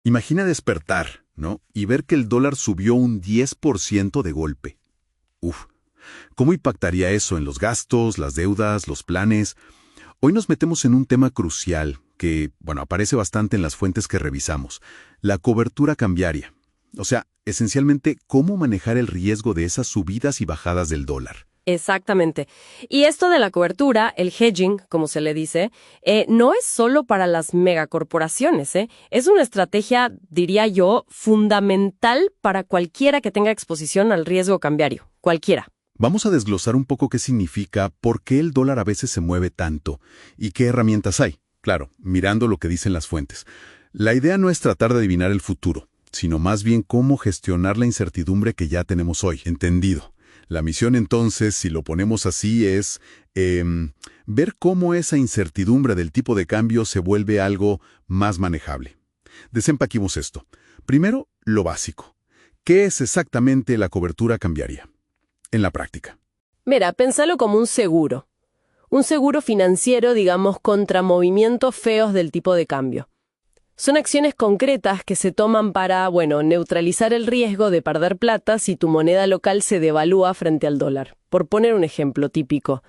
Imagina despertar, ¿no? Y ver que el dólar subió un 10% de golpe. Uf, ¿cómo impactaría eso en los gastos, las deudas, los planes? Hoy nos metemos en un tema crucial que, bueno, aparece bastante en las fuentes que revisamos, la cobertura cambiaria. O sea, esencialmente, cómo manejar el riesgo de esas subidas y bajadas del dólar. Exactamente. Y esto de la cobertura, el hedging, como se le dice, no es solo para las megacorporaciones, ¿eh? Es una estrategia, diría yo, fundamental para cualquiera que tenga exposición al riesgo cambiario. Cualquiera. Vamos a desglosar un poco qué significa, por qué el dólar a veces se mueve tanto y qué herramientas hay. Claro, mirando lo que dicen las fuentes. La idea no es tratar de adivinar el futuro, sino más bien cómo gestionar la incertidumbre que ya tenemos hoy. Entendido. La misión entonces, si lo ponemos así, es ver cómo esa incertidumbre del tipo de cambio se vuelve algo más manejable. Desempaquemos esto. Primero, lo básico. ¿Qué es exactamente la cobertura cambiaria? En la práctica. Mira, pensalo como un seguro. Un seguro financiero, digamos, contra movimientos feos del tipo de cambio. Son acciones concretas que se toman para, neutralizar el riesgo de perder plata si tu moneda local se devalúa frente al dólar, por poner un ejemplo típico.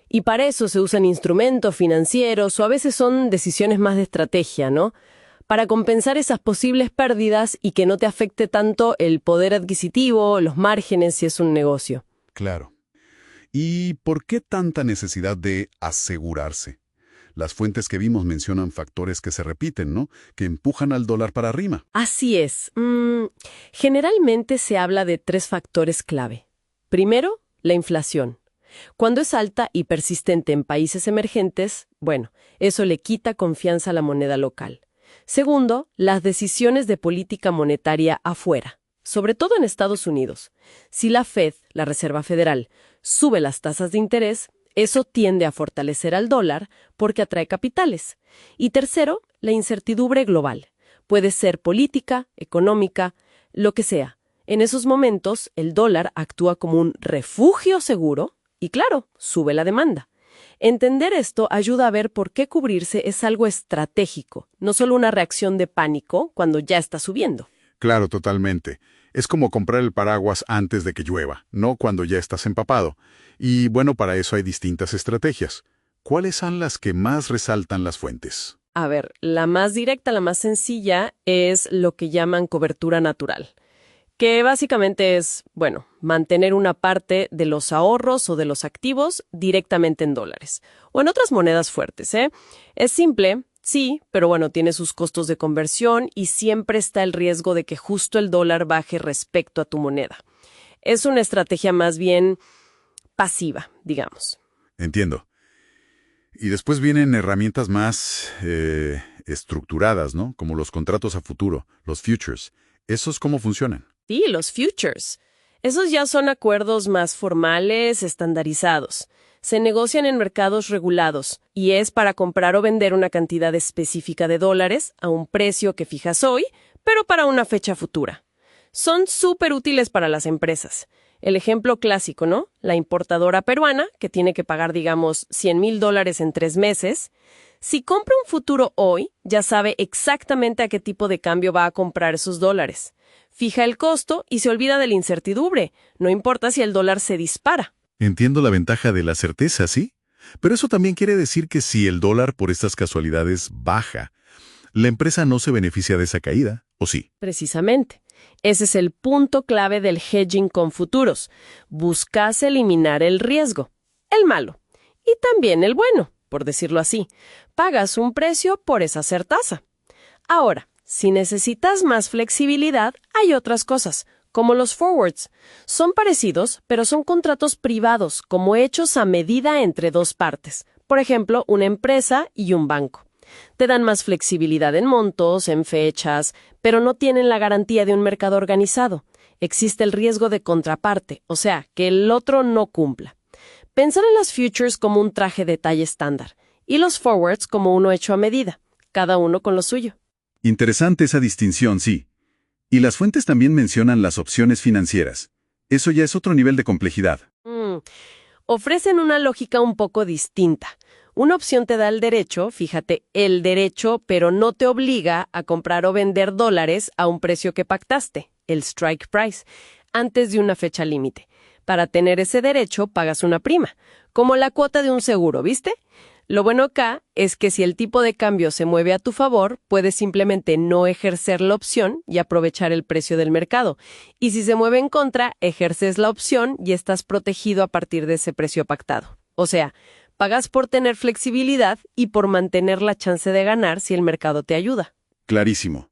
Y para eso se usan instrumentos financieros o a veces son decisiones más de estrategia, ¿no? Para compensar esas posibles pérdidas y que no te afecte tanto el poder adquisitivo, los márgenes si es un negocio. Claro. ¿Y por qué tanta necesidad de asegurarse? Las fuentes que vimos mencionan factores que se repiten, ¿no? Que empujan al dólar para arriba. Así es. Generalmente se habla de 3 factores clave. Primero, la inflación. Cuando es alta y persistente en países emergentes, eso le quita confianza a la moneda local. Segundo, las decisiones de política monetaria afuera, sobre todo en Estados Unidos. Si la Fed, la Reserva Federal, sube las tasas de interés, eso tiende a fortalecer al dólar porque atrae capitales. Y tercero, la incertidumbre global. Puede ser política, económica, lo que sea. En esos momentos, el dólar actúa como un refugio seguro y, claro, sube la demanda. Entender esto ayuda a ver por qué cubrirse es algo estratégico, no solo una reacción de pánico cuando ya está subiendo. Claro, totalmente. Es como comprar el paraguas antes de que llueva, no cuando ya estás empapado. Y para eso hay distintas estrategias. ¿Cuáles son las que más resaltan las fuentes? A ver, la más directa, la más sencilla, es lo que llaman cobertura natural, que básicamente es, mantener una parte de los ahorros o de los activos directamente en dólares, o en otras monedas fuertes, ¿eh? Es simple, sí, pero tiene sus costos de conversión y siempre está el riesgo de que justo el dólar baje respecto a tu moneda. Es una estrategia más bien pasiva, digamos. Entiendo. Y después vienen herramientas más estructuradas, ¿no? Como los contratos a futuro, los futures. ¿Esos cómo funcionan? Sí, los futures. Esos ya son acuerdos más formales, estandarizados. Se negocian en mercados regulados y es para comprar o vender una cantidad específica de dólares a un precio que fijas hoy, pero para una fecha futura. Son súper útiles para las empresas. El ejemplo clásico, ¿no? La importadora peruana, que tiene que pagar, digamos, $100,000 en 3 meses. Si compra un futuro hoy, ya sabe exactamente a qué tipo de cambio va a comprar esos dólares. Fija el costo y se olvida de la incertidumbre. No importa si el dólar se dispara. Entiendo la ventaja de la certeza, ¿sí? Pero eso también quiere decir que si el dólar por estas casualidades baja, la empresa no se beneficia de esa caída, ¿o sí? Precisamente. Ese es el punto clave del hedging con futuros. Buscas eliminar el riesgo, el malo, y también el bueno, por decirlo así. Pagas un precio por esa certeza. Ahora, si necesitas más flexibilidad, hay otras cosas, como los forwards. Son parecidos, pero son contratos privados, como hechos a medida entre 2 partes. Por ejemplo, una empresa y un banco. Te dan más flexibilidad en montos, en fechas, pero no tienen la garantía de un mercado organizado. Existe el riesgo de contraparte, o sea, que el otro no cumpla. Pensar en las futures como un traje de talla estándar y los forwards como uno hecho a medida, cada uno con lo suyo. Interesante esa distinción, sí. Y las fuentes también mencionan las opciones financieras. Eso ya es otro nivel de complejidad. Ofrecen una lógica un poco distinta. Una opción te da el derecho, fíjate, el derecho, pero no te obliga a comprar o vender dólares a un precio que pactaste, el strike price, antes de una fecha límite. Para tener ese derecho, pagas una prima, como la cuota de un seguro, ¿viste? Lo bueno acá es que si el tipo de cambio se mueve a tu favor, puedes simplemente no ejercer la opción y aprovechar el precio del mercado. Y si se mueve en contra, ejerces la opción y estás protegido a partir de ese precio pactado. O sea, pagas por tener flexibilidad y por mantener la chance de ganar si el mercado te ayuda. Clarísimo.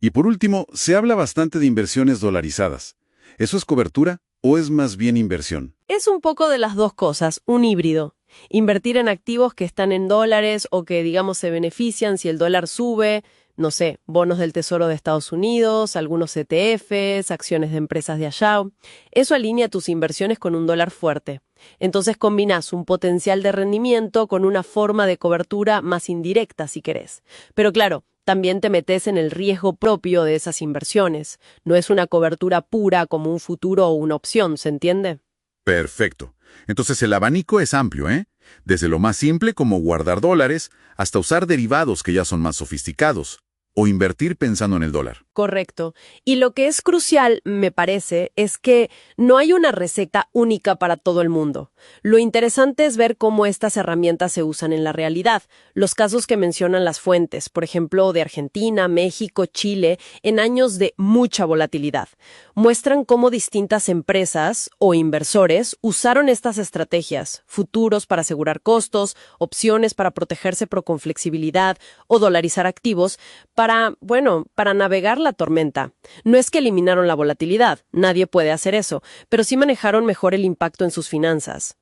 Y por último, se habla bastante de inversiones dolarizadas. ¿Eso es cobertura o es más bien inversión? Es un poco de las dos cosas, un híbrido. Invertir en activos que están en dólares o que, digamos, se benefician si el dólar sube, no sé, bonos del Tesoro de Estados Unidos, algunos ETFs, acciones de empresas de allá. Eso alinea tus inversiones con un dólar fuerte. Entonces combinas un potencial de rendimiento con una forma de cobertura más indirecta, si querés. Pero claro, también te metes en el riesgo propio de esas inversiones. No es una cobertura pura como un futuro o una opción, ¿se entiende? Perfecto. Entonces el abanico es amplio, ¿eh? Desde lo más simple como guardar dólares hasta usar derivados que ya son más sofisticados o invertir pensando en el dólar. Correcto. Y lo que es crucial, me parece, es que no hay una receta única para todo el mundo. Lo interesante es ver cómo estas herramientas se usan en la realidad. Los casos que mencionan las fuentes, por ejemplo, de Argentina, México, Chile, en años de mucha volatilidad, muestran cómo distintas empresas o inversores usaron estas estrategias, futuros para asegurar costos, opciones para protegerse pero con flexibilidad o dolarizar activos, para navegar la tormenta. No es que eliminaron la volatilidad, nadie puede hacer eso, pero sí manejaron mejor el impacto en sus finanzas.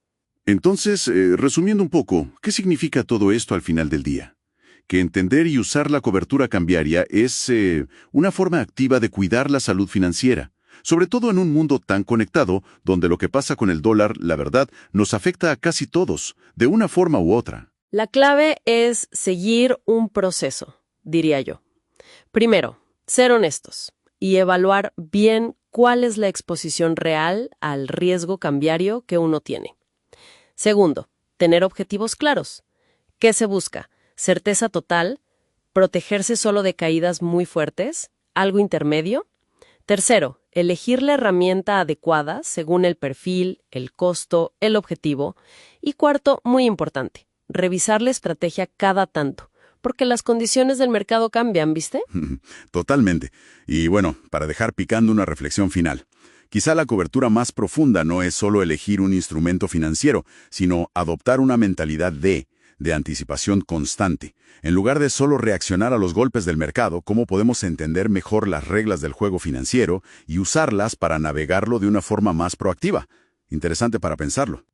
Entonces, resumiendo un poco, ¿qué significa todo esto al final del día? Que entender y usar la cobertura cambiaria es una forma activa de cuidar la salud financiera, sobre todo en un mundo tan conectado, donde lo que pasa con el dólar, la verdad, nos afecta a casi todos, de una forma u otra. La clave es seguir un proceso, diría yo. Primero, ser honestos y evaluar bien cuál es la exposición real al riesgo cambiario que uno tiene. Segundo, tener objetivos claros. ¿Qué se busca? ¿Certeza total? ¿Protegerse solo de caídas muy fuertes? ¿Algo intermedio? Tercero, elegir la herramienta adecuada según el perfil, el costo, el objetivo. Y cuarto, muy importante, revisar la estrategia cada tanto, porque las condiciones del mercado cambian, ¿viste? Totalmente. Y bueno, para dejar picando una reflexión final. Quizá la cobertura más profunda no es solo elegir un instrumento financiero, sino adoptar una mentalidad de anticipación constante. En lugar de solo reaccionar a los golpes del mercado, ¿cómo podemos entender mejor las reglas del juego financiero y usarlas para navegarlo de una forma más proactiva? Interesante para pensarlo.